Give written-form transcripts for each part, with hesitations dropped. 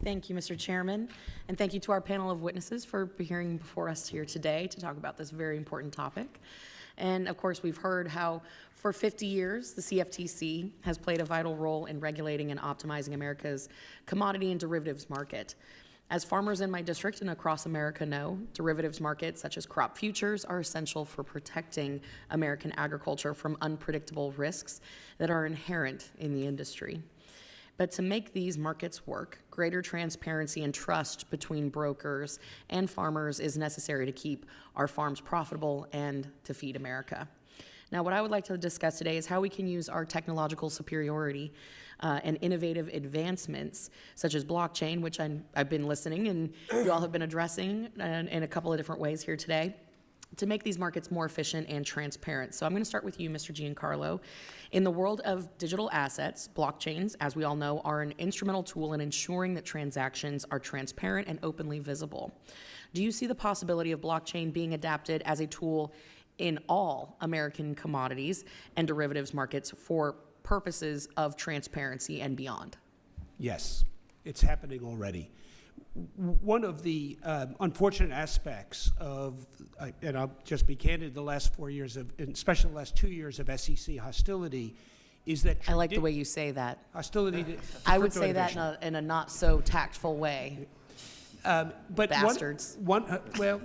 Thank you, Mr. Chairman, and thank you to our panel of witnesses for appearing before us here today to talk about this very important topic. And of course, we've heard how for 50 years, the CFTC has played a vital role in regulating and optimizing America's commodity and derivatives market. As farmers in my district and across America know, derivatives markets such as crop futures are essential for protecting American agriculture from unpredictable risks that are inherent in the industry. But to make these markets work, greater transparency and trust between brokers and farmers is necessary to keep our farms profitable and to feed America. Now, what I would like to discuss today is how we can use our technological superiority and innovative advancements, such as blockchain, which I've been listening and you all have been addressing in a couple of different ways here today, to make these markets more efficient and transparent. So I'm going to start with you, Mr. Giancarlo. In the world of digital assets, blockchains, as we all know, are an instrumental tool in ensuring that transactions are transparent and openly visible. Do you see the possibility of blockchain being adapted as a tool in all American commodities and derivatives markets for purposes of transparency and beyond? Yes, it's happening already. One of the unfortunate aspects of, and I'll just be candid, the last 4 years of, and especially the last 2 years of SEC hostility, is that I like the way you say that. Hostility to I would say that in a not so tactful way. But bastards. Well,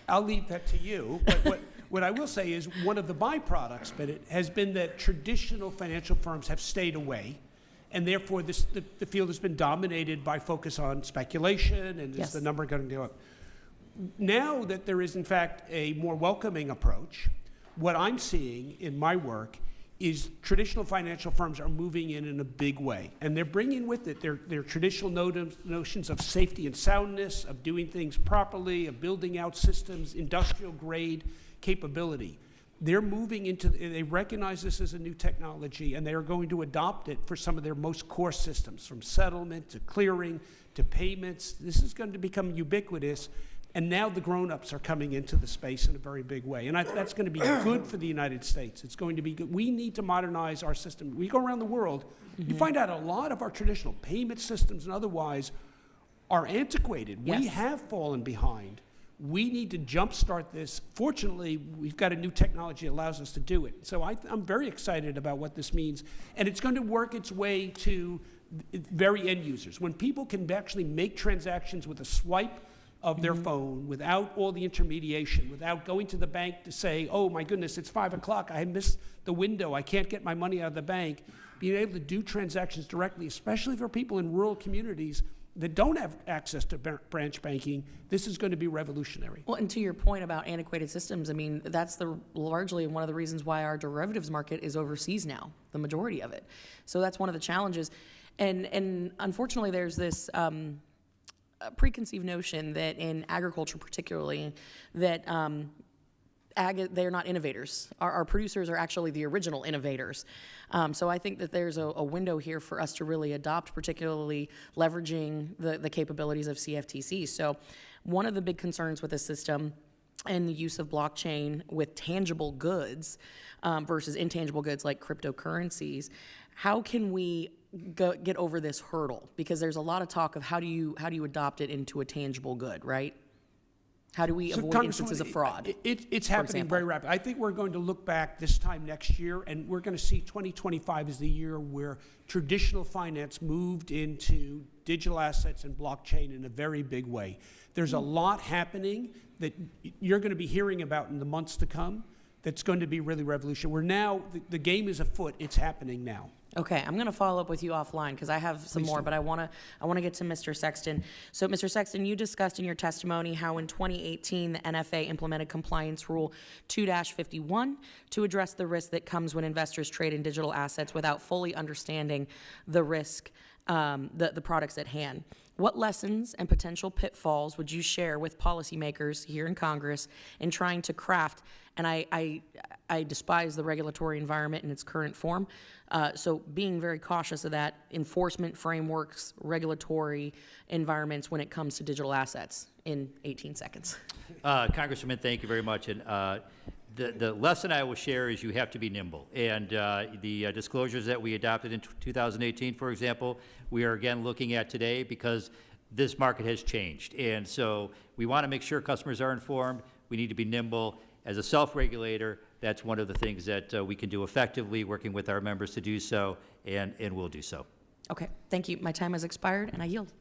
I'll leave that to you. But what I will say is one of the byproducts, but it has been that traditional financial firms have stayed away. And therefore, the field has been dominated by focus on speculation and Yes. is the number going to go up. Now that there is, in fact, a more welcoming approach, what I'm seeing in my work is traditional financial firms are moving in a big way. And they're bringing with it their traditional notions of safety and soundness, of doing things properly, of building out systems, industrial grade capability. They're moving into, they recognize this as a new technology, and they are going to adopt it for some of their most core systems, from settlement to clearing to payments. This is going to become ubiquitous, and now the grown-ups are coming into the space in a very big way. And that's going to be good for the United States. It's going to be good. We need to modernize our system. We go around the world, you find out a lot of our traditional payment systems and otherwise are antiquated. Yes. We have fallen behind. We need to jumpstart this. Fortunately, we've got a new technology that allows us to do it. So I'm very excited about what this means. And it's going to work its way to very end users. When people can actually make transactions with a swipe of their phone without all the intermediation, without going to the bank to say, oh my goodness, it's 5 o'clock, I missed the window, I can't get my money out of the bank. Being able to do transactions directly, especially for people in rural communities that don't have access to branch banking, this is going to be revolutionary. Well, and to your point about antiquated systems, I mean, that's largely one of the reasons why our derivatives market is overseas now, the majority of it. So that's one of the challenges. And unfortunately, there's this preconceived notion that in agriculture particularly, that they're not innovators. Our producers are actually the original innovators. So I think that there's a window here for us to really adopt, particularly leveraging the capabilities of CFTC. So one of the big concerns with the system and the use of blockchain with tangible goods versus intangible goods like cryptocurrencies, how can we get over this hurdle? Because there's a lot of talk of how do you adopt it into a tangible good, right? How do we avoid instances of fraud? It's happening very rapidly. I think we're going to look back this time next year, and we're going to see 2025 as the year where traditional finance moved into digital assets and blockchain in a very big way. There's a lot happening that you're going to be hearing about in the months to come that's going to be really revolutionary. We're now, the game is afoot. It's happening now. Okay, I'm going to follow up with you offline because I have some more, but I want to get to Mr. Sexton. So, Mr. Sexton, you discussed in your testimony how in 2018 the NFA implemented Compliance Rule 2-51 to address the risk that comes when investors trade in digital assets without fully understanding the risk, the products at hand. What lessons and potential pitfalls would you share with policymakers here in Congress in trying to craft, and I despise the regulatory environment in its current form, so being very cautious of that, enforcement frameworks, regulatory environments when it comes to digital assets in 18 seconds. Congresswoman, thank you very much. And the lesson I will share is you have to be nimble. And the disclosures that we adopted in 2018, for example, we are again looking at today because this market has changed. And so we want to make sure customers are informed. We need to be nimble. As a self-regulator, that's one of the things that we can do effectively, working with our members to do so, and we'll do so. Okay, thank you. My time has expired, and I yield.